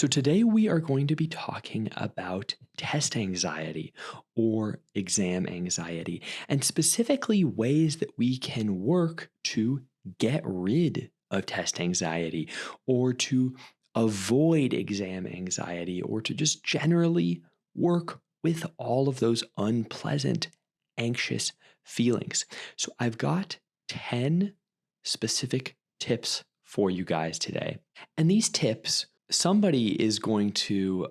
So, today we are going to be talking about test anxiety or exam anxiety, and specifically ways that we can work to get rid of test anxiety or to avoid exam anxiety or to just generally work with all of those unpleasant, anxious feelings. So, I've got 10 specific tips for you guys today. And these tips, somebody is going to,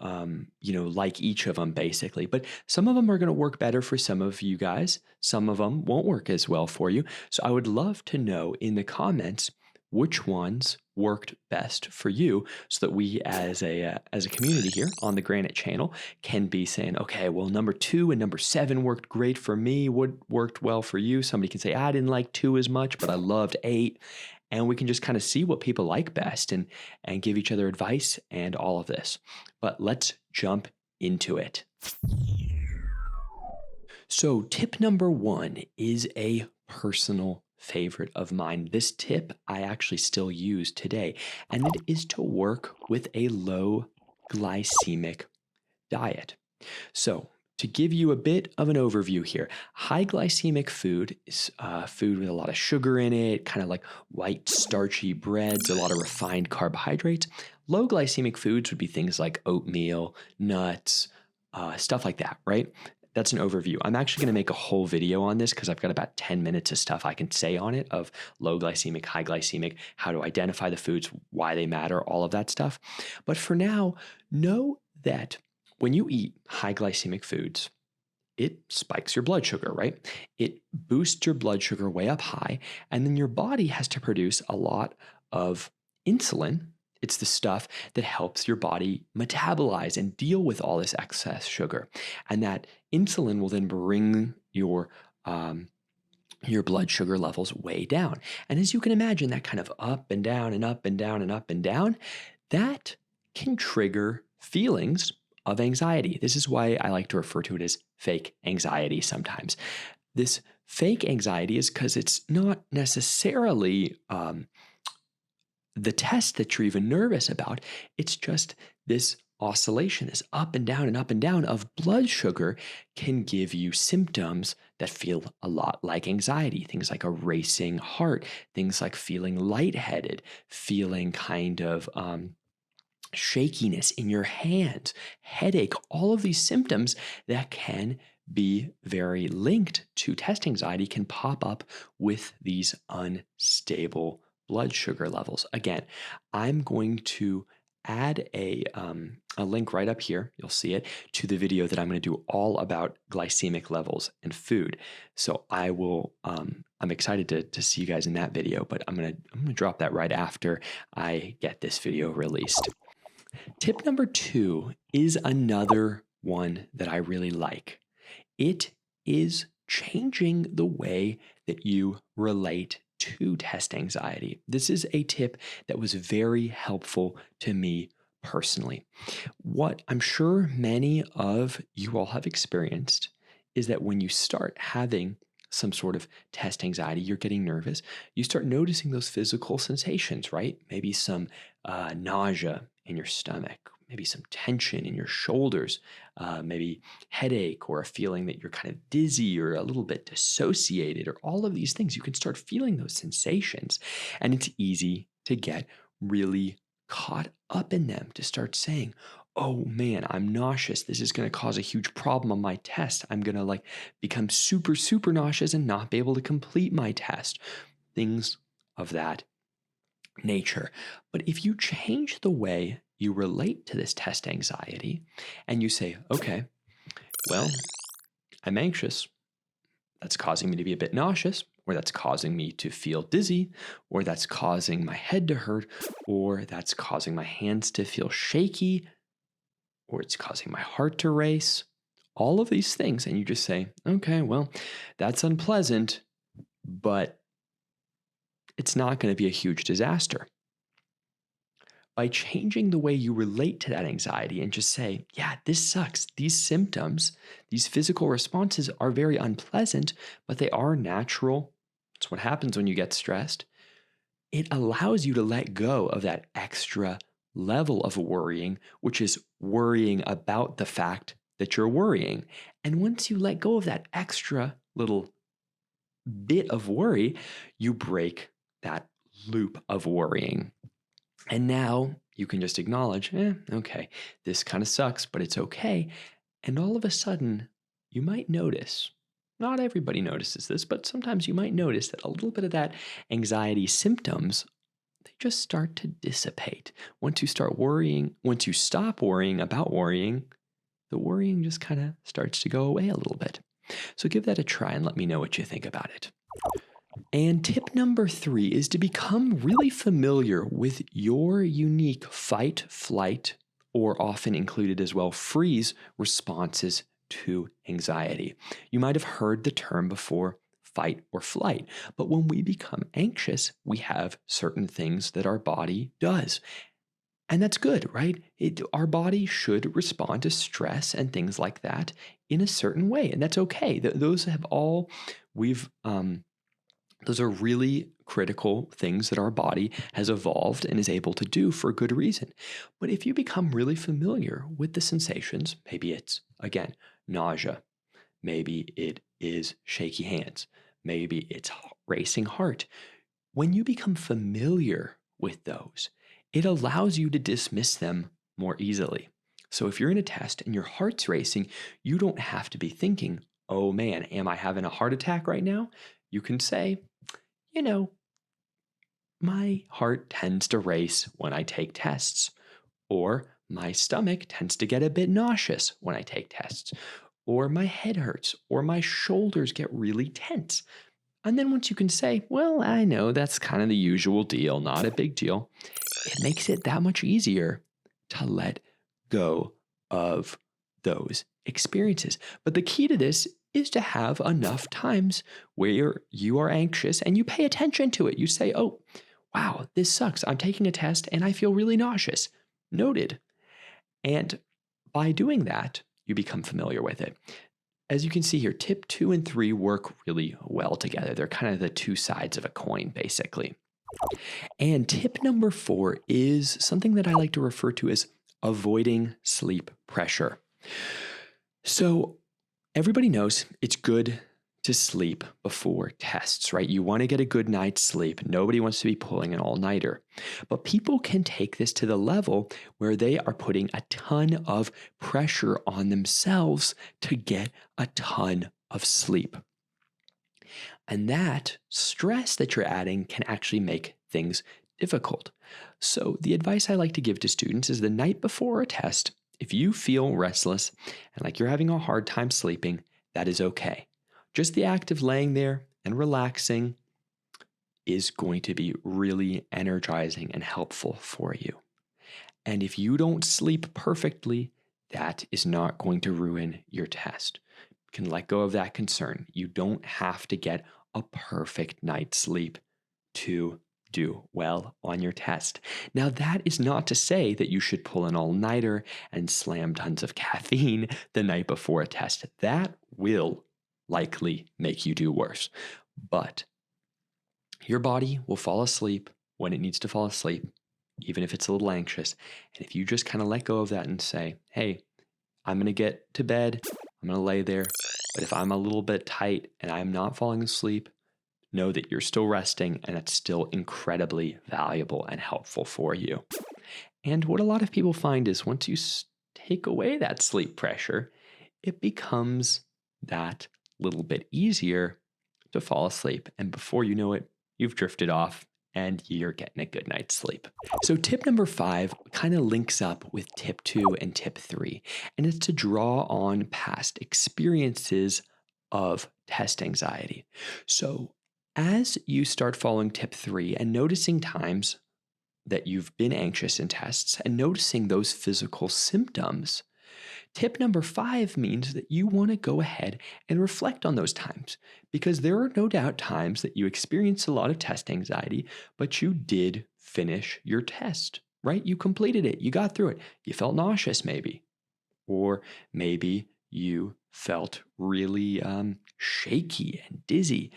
like each of them basically, but some of them are going to work better for some of you guys. Some of them won't work as well for you. So I would love to know in the comments which ones worked best for you so that we as a community here on the Granite channel can be saying, okay, well, number 2 and number 7 worked great for me. What worked well for you? Somebody can say, I didn't like 2 as much, but I loved 8. And we can just kind of see what people like best and give each other advice and all of this. But let's jump into it. So, tip number 1 is a personal favorite of mine. This tip I actually still use today, and it is to work with a low glycemic diet. So, to give you a bit of an overview here, high glycemic food is food with a lot of sugar in it, kind of like white starchy breads, a lot of refined carbohydrates. Low glycemic foods would be things like oatmeal, nuts, stuff like that, right? That's an overview. I'm actually going to make a whole video on this because I've got about 10 minutes of stuff I can say on it of low glycemic, high glycemic, how to identify the foods, why they matter, all of that stuff. But for now, know that when you eat high glycemic foods, it spikes your blood sugar, right? It boosts your blood sugar way up high, and then your body has to produce a lot of insulin. It's the stuff that helps your body metabolize and deal with all this excess sugar. And that insulin will then bring your blood sugar levels way down. And as you can imagine, that kind of up and down and up and down and up and down, that can trigger feelings of anxiety. This is why I like to refer to it as fake anxiety sometimes. This fake anxiety is because it's not necessarily the test that you're even nervous about. It's just this oscillation, this up and down of blood sugar can give you symptoms that feel a lot like anxiety. Things like a racing heart, things like feeling lightheaded, feeling kind of shakiness in your hands, headache, all of these symptoms that can be very linked to test anxiety can pop up with these unstable blood sugar levels. Again, I'm going to add a link right up here, you'll see it, to the video that I'm going to do all about glycemic levels and food. So I will, I'm excited to see you guys in that video, but I'm gonna drop that right after I get this video released. Tip number 2 is another one that I really like. It is changing the way that you relate to test anxiety. This is a tip that was very helpful to me personally. What I'm sure many of you all have experienced is that when you start having some sort of test anxiety, you're getting nervous, you start noticing those physical sensations, right? Maybe some nausea in your stomach, maybe some tension in your shoulders, maybe headache or a feeling that you're kind of dizzy or a little bit dissociated or all of these things. You can start feeling those sensations, and it's easy to get really caught up in them, to start saying, oh man, I'm nauseous. This is going to cause a huge problem on my test. I'm going to become super, super nauseous and not be able to complete my test. Things of that nature. But if you change the way you relate to this test anxiety and you say, okay, well, I'm anxious. That's causing me to be a bit nauseous, or that's causing me to feel dizzy, or that's causing my head to hurt, or that's causing my hands to feel shaky, or it's causing my heart to race, all of these things. And you just say, okay, well, that's unpleasant, but it's not going to be a huge disaster. By changing the way you relate to that anxiety and just say, yeah, this sucks. These symptoms, these physical responses are very unpleasant, but they are natural. It's what happens when you get stressed. It allows you to let go of that extra level of worrying, which is worrying about the fact that you're worrying. And once you let go of that extra little bit of worry, you break that loop of worrying. And now you can just acknowledge, okay, this kind of sucks, but it's okay. And all of a sudden, you might notice, not everybody notices this, but sometimes you might notice that a little bit of that anxiety symptoms, they just start to dissipate. Once you stop worrying about worrying, the worrying just kind of starts to go away a little bit. So give that a try and let me know what you think about it. And tip number 3 is to become really familiar with your unique fight, flight, or often included as well freeze responses to anxiety. You might have heard the term before, fight or flight, but when we become anxious, we have certain things that our body does. And that's good, right? Our body should respond to stress and things like that in a certain way, and that's okay. Those have all we've those are really critical things that our body has evolved and is able to do for a good reason. But if you become really familiar with the sensations, maybe it's again nausea, maybe it is shaky hands, maybe it's racing heart. When you become familiar with those, it allows you to dismiss them more easily. So if you're in a test and your heart's racing, you don't have to be thinking, oh man, am I having a heart attack right now? You can say, you know, my heart tends to race when I take tests, or my stomach tends to get a bit nauseous when I take tests, or my head hurts, or my shoulders get really tense. And then once you can say, well, I know that's kind of the usual deal, not a big deal, it makes it that much easier to let go of those experiences. But the key to this is to have enough times where you are anxious and you pay attention to it. You say, oh, wow, this sucks. I'm taking a test and I feel really nauseous. Noted. And by doing that, you become familiar with it. As you can see here, tip 2 and 3 work really well together. They're kind of the two sides of a coin, basically. And tip number 4 is something that I like to refer to as avoiding sleep pressure. So everybody knows it's good to sleep before tests, right? You want to get a good night's sleep. Nobody wants to be pulling an all-nighter. But people can take this to the level where they are putting a ton of pressure on themselves to get a ton of sleep. And that stress that you're adding can actually make things difficult. So the advice I like to give to students is the night before a test, if you feel restless and like you're having a hard time sleeping, that is okay. Just the act of laying there and relaxing is going to be really energizing and helpful for you. And if you don't sleep perfectly, that is not going to ruin your test. You can let go of that concern. You don't have to get a perfect night's sleep to do well on your test. Now, that is not to say that you should pull an all-nighter and slam tons of caffeine the night before a test. That will likely make you do worse. But your body will fall asleep when it needs to fall asleep, even if it's a little anxious. And if you just kind of let go of that and say, hey, I'm going to get to bed, I'm going to lay there, but if I'm a little bit tight and I'm not falling asleep, know that you're still resting and it's still incredibly valuable and helpful for you. And what a lot of people find is once you take away that sleep pressure, it becomes that little bit easier to fall asleep. And before you know it, you've drifted off and you're getting a good night's sleep. So tip number 5 kind of links up with tip 2 and tip 3, and it's to draw on past experiences of test anxiety. So as you start following tip 3 and noticing times that you've been anxious in tests and noticing those physical symptoms, tip number 5 means that you want to go ahead and reflect on those times, because there are no doubt times that you experienced a lot of test anxiety, but you did finish your test, right? You completed it. You got through it. You felt nauseous maybe, or maybe you felt really shaky and dizzy.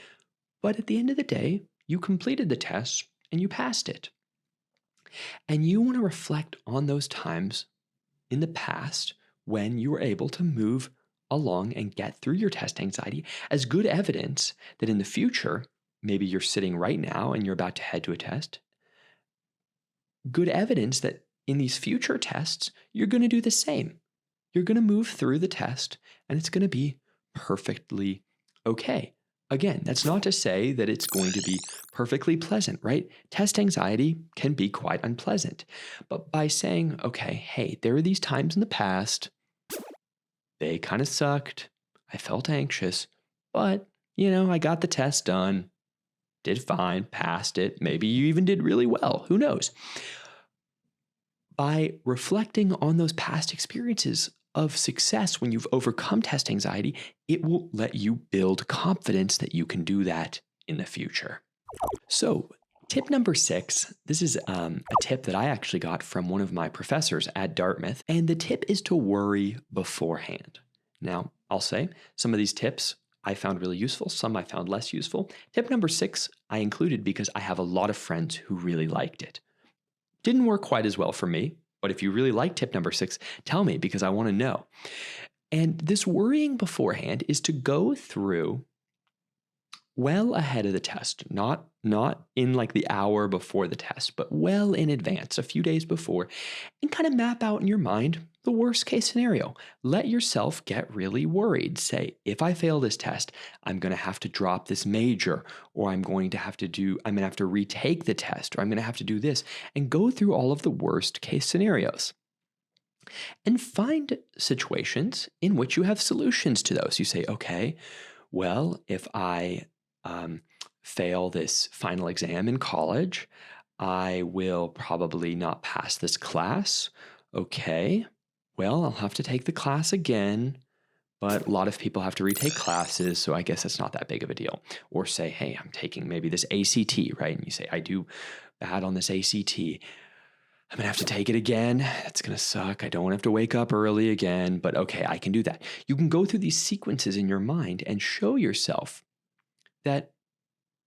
But at the end of the day, you completed the test and you passed it. And you want to reflect on those times in the past when you were able to move along and get through your test anxiety as good evidence that in the future, maybe you're sitting right now and you're about to head to a test, good evidence that in these future tests, you're going to do the same. You're going to move through the test and it's going to be perfectly okay. Again, that's not to say that it's going to be perfectly pleasant, right? Test anxiety can be quite unpleasant. But by saying, okay, hey, there were these times in the past, they kind of sucked. I felt anxious, but, I got the test done, did fine, passed it. Maybe you even did really well. Who knows? By reflecting on those past experiences of success when you've overcome test anxiety, it will let you build confidence that you can do that in the future. So, tip number 6, this is a tip that I actually got from one of my professors at Dartmouth, and the tip is to worry beforehand. Now, I'll say some of these tips I found really useful, some I found less useful. Tip number 6 I included because I have a lot of friends who really liked it. Didn't work quite as well for me, but if you really like tip number 6, tell me because I want to know. And this worrying beforehand is to go through well ahead of the test, not in like the hour before the test, but well in advance, a few days before, and kind of map out in your mind the worst case scenario. Let yourself get really worried. Say, if I fail this test, I'm going to have to drop this major, or I'm going to have to retake the test, or I'm going to have to do this, and go through all of the worst case scenarios. And find situations in which you have solutions to those. You say, okay, well, if I fail this final exam in college, I will probably not pass this class. Okay, well, I'll have to take the class again, but a lot of people have to retake classes, so I guess it's not that big of a deal. Or say, hey, I'm taking maybe this ACT, right? And you say, I do bad on this ACT. I'm going to have to take it again. That's going to suck. I don't want to have to wake up early again, but okay, I can do that. You can go through these sequences in your mind and show yourself that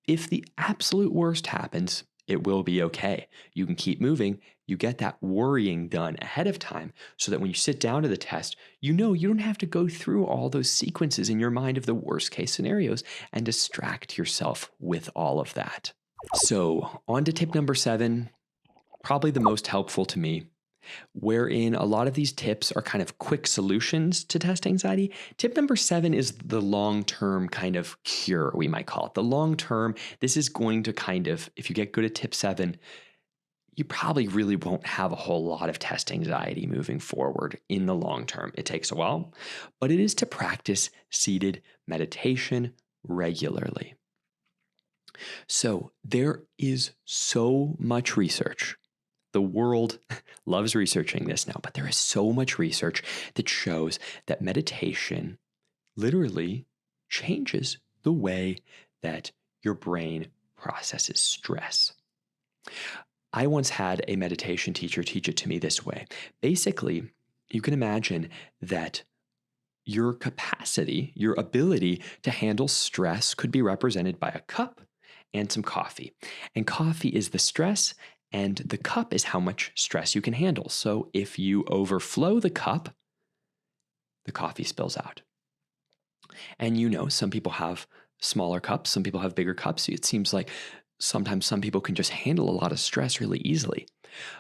if the absolute worst happens, it will be okay. You can keep moving. You get that worrying done ahead of time so that when you sit down to the test, you don't have to go through all those sequences in your mind of the worst case scenarios and distract yourself with all of that. So on to tip number 7, probably the most helpful to me, wherein a lot of these tips are kind of quick solutions to test anxiety. Tip number 7 is the long-term kind of cure, we might call it. The long-term, this is going to kind of, if you get good at tip 7, you probably really won't have a whole lot of test anxiety moving forward in the long term. It takes a while, but it is to practice seated meditation regularly. So there is so much research. The world loves researching this now, but there is so much research that shows that meditation literally changes the way that your brain processes stress. I once had a meditation teacher teach it to me this way. Basically, you can imagine that your capacity, your ability to handle stress could be represented by a cup and some coffee. And coffee is the stress, and the cup is how much stress you can handle. So if you overflow the cup, the coffee spills out. And some people have smaller cups, some people have bigger cups. It seems like sometimes some people can just handle a lot of stress really easily.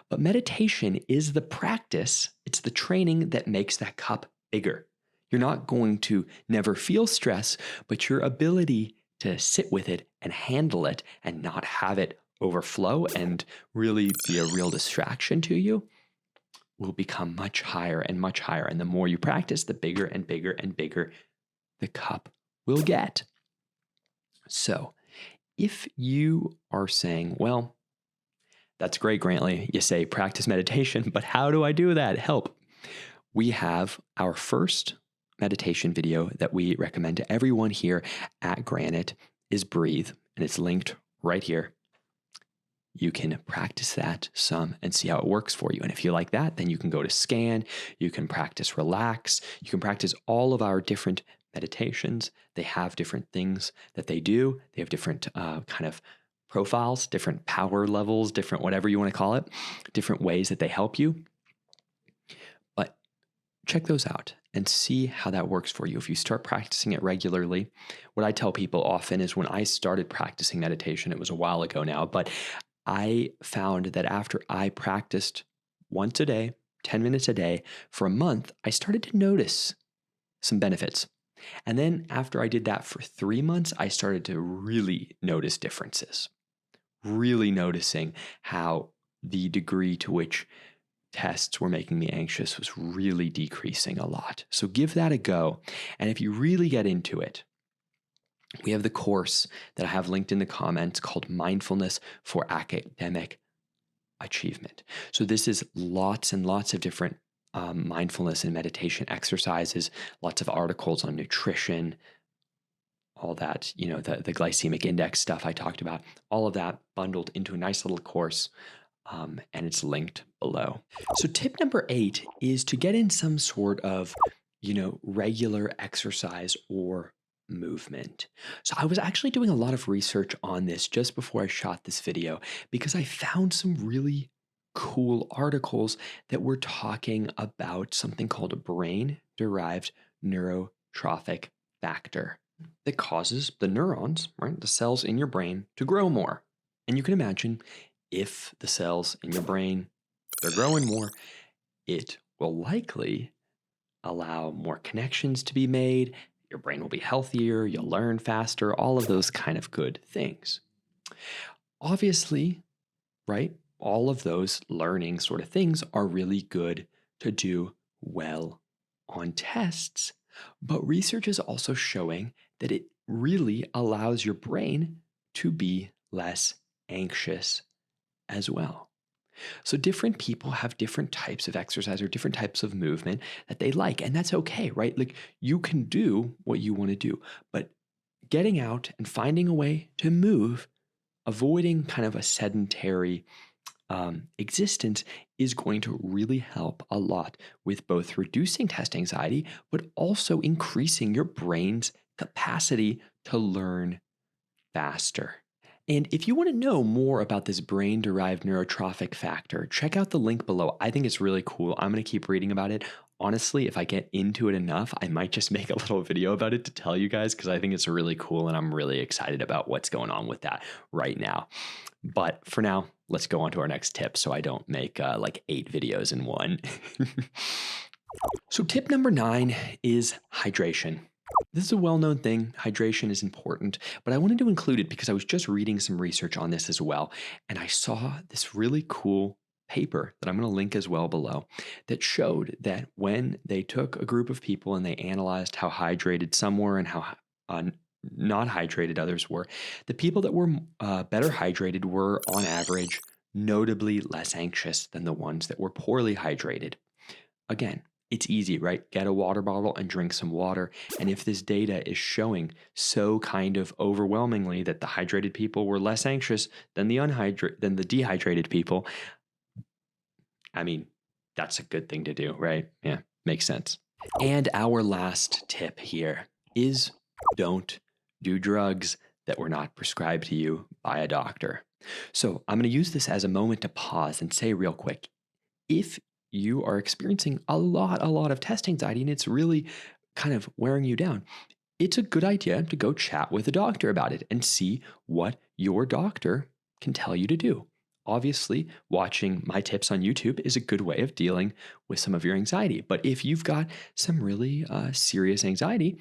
But meditation is the practice, it's the training that makes that cup bigger. You're not going to never feel stress, but your ability to sit with it and handle it and not have it overflow and really be a real distraction to you will become much higher and much higher. And the more you practice, the bigger and bigger and bigger the cup will get. So if you are saying, well, that's great, Grantley, you say practice meditation, but how do I do that? Help. We have our first meditation video that we recommend to everyone here at Granite is Breathe, and it's linked right here. You can practice that some and see how it works for you. And if you like that, then you can go to Scan, you can practice Relax, you can practice all of our different meditations. They have different things that they do. They have different kind of profiles, different power levels, different whatever you want to call it, different ways that they help you. But check those out and see how that works for you. If you start practicing it regularly, what I tell people often is when I started practicing meditation, it was a while ago now, but I found that after I practiced once a day, 10 minutes a day for a month, I started to notice some benefits. And then after I did that for 3 months, I started to really notice differences, really noticing how the degree to which tests were making me anxious was really decreasing a lot. So give that a go. And if you really get into it, we have the course that I have linked in the comments called Mindfulness for Academic Achievement. So this is lots and lots of different mindfulness and meditation exercises, lots of articles on nutrition, all that, the glycemic index stuff I talked about, all of that bundled into a nice little course. And it's linked below. So tip number 8 is to get in some sort of, regular exercise or movement. So I was actually doing a lot of research on this just before I shot this video because I found some really cool articles that were talking about something called a brain-derived neurotrophic factor that causes the neurons, right, the cells in your brain to grow more. And you can imagine if the cells in your brain, they're growing more, it will likely allow more connections to be made. Your brain will be healthier, you'll learn faster, all of those kind of good things. Obviously, right, all of those learning sort of things are really good to do well on tests. But research is also showing that it really allows your brain to be less anxious as well. So different people have different types of exercise or different types of movement that they like, and that's okay, right? Like you can do what you want to do, but getting out and finding a way to move, avoiding kind of a sedentary existence is going to really help a lot with both reducing test anxiety, but also increasing your brain's capacity to learn faster. And if you want to know more about this brain-derived neurotrophic factor, check out the link below. I think it's really cool. I'm going to keep reading about it. Honestly, if I get into it enough, I might just make a little video about it to tell you guys because I think it's really cool and I'm really excited about what's going on with that right now. But for now, let's go on to our next tip so I don't make like 8 videos in one. So tip number 9 is hydration. This is a well-known thing. Hydration is important, but I wanted to include it because I was just reading some research on this as well, and I saw this really cool paper that I'm going to link as well below that showed that when they took a group of people and they analyzed how hydrated some were and how not hydrated others were, the people that were better hydrated were, on average, notably less anxious than the ones that were poorly hydrated. Again, it's easy, right? Get a water bottle and drink some water. And if this data is showing so kind of overwhelmingly that the hydrated people were less anxious than the dehydrated people, I mean, that's a good thing to do, right? Yeah, makes sense. And our last tip here is don't do drugs that were not prescribed to you by a doctor. So I'm going to use this as a moment to pause and say real quick, if you are experiencing a lot of test anxiety and it's really kind of wearing you down, it's a good idea to go chat with a doctor about it and see what your doctor can tell you to do. Obviously, watching my tips on YouTube is a good way of dealing with some of your anxiety. But if you've got some really serious anxiety,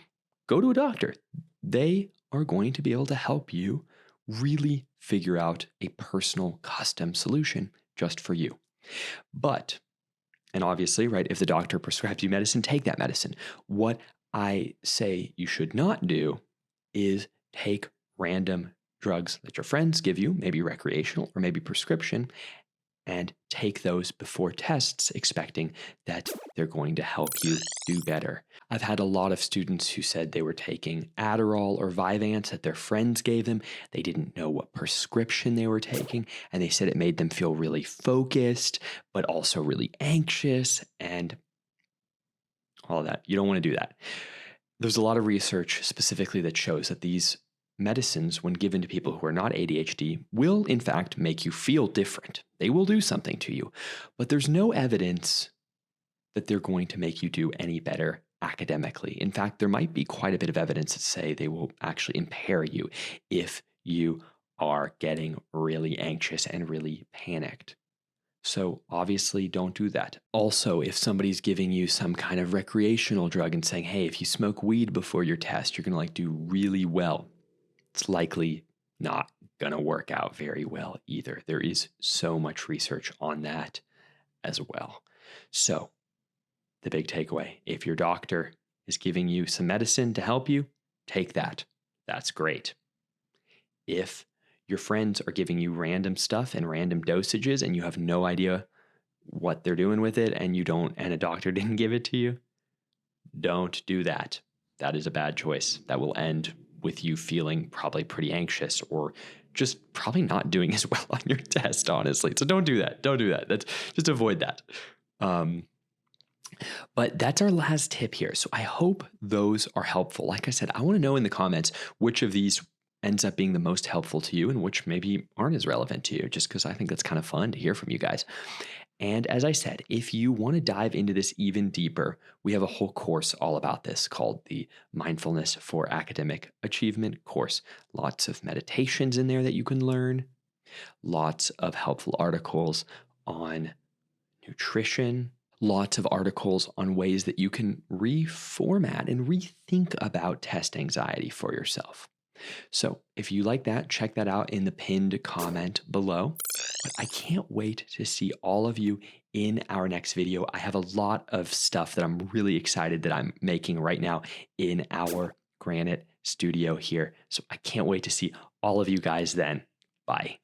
go to a doctor. They are going to be able to help you really figure out a personal custom solution just for you. But, and obviously, right, if the doctor prescribes you medicine, take that medicine. What I say you should not do is take random drugs that your friends give you, maybe recreational or maybe prescription, and take those before tests expecting that they're going to help you do better. I've had a lot of students who said they were taking Adderall or Vyvanse that their friends gave them. They didn't know what prescription they were taking, and they said it made them feel really focused, but also really anxious and all of that. You don't want to do that. There's a lot of research specifically that shows that these medicines, when given to people who are not ADHD, will in fact make you feel different. They will do something to you, but there's no evidence that they're going to make you do any better academically. In fact, there might be quite a bit of evidence to say they will actually impair you if you are getting really anxious and really panicked. So obviously don't do that. Also, if somebody's giving you some kind of recreational drug and saying, hey, if you smoke weed before your test, you're going to do really well, it's likely not going to work out very well either. There is so much research on that as well. So the big takeaway, if your doctor is giving you some medicine to help you, take that. That's great. If your friends are giving you random stuff and random dosages and you have no idea what they're doing with it and a doctor didn't give it to you, don't do that. That is a bad choice. That will end with you feeling probably pretty anxious or just probably not doing as well on your test, honestly. So don't do that. Don't do that. Just avoid that. But that's our last tip here. So I hope those are helpful. Like I said, I want to know in the comments which of these ends up being the most helpful to you and which maybe aren't as relevant to you, just because I think that's kind of fun to hear from you guys. And as I said, if you want to dive into this even deeper, we have a whole course all about this called the Mindfulness for Academic Achievement course. Lots of meditations in there that you can learn, lots of helpful articles on nutrition, lots of articles on ways that you can reformat and rethink about test anxiety for yourself. So if you like that, check that out in the pinned comment below. But I can't wait to see all of you in our next video. I have a lot of stuff that I'm really excited that I'm making right now in our Granite studio here. So I can't wait to see all of you guys then. Bye.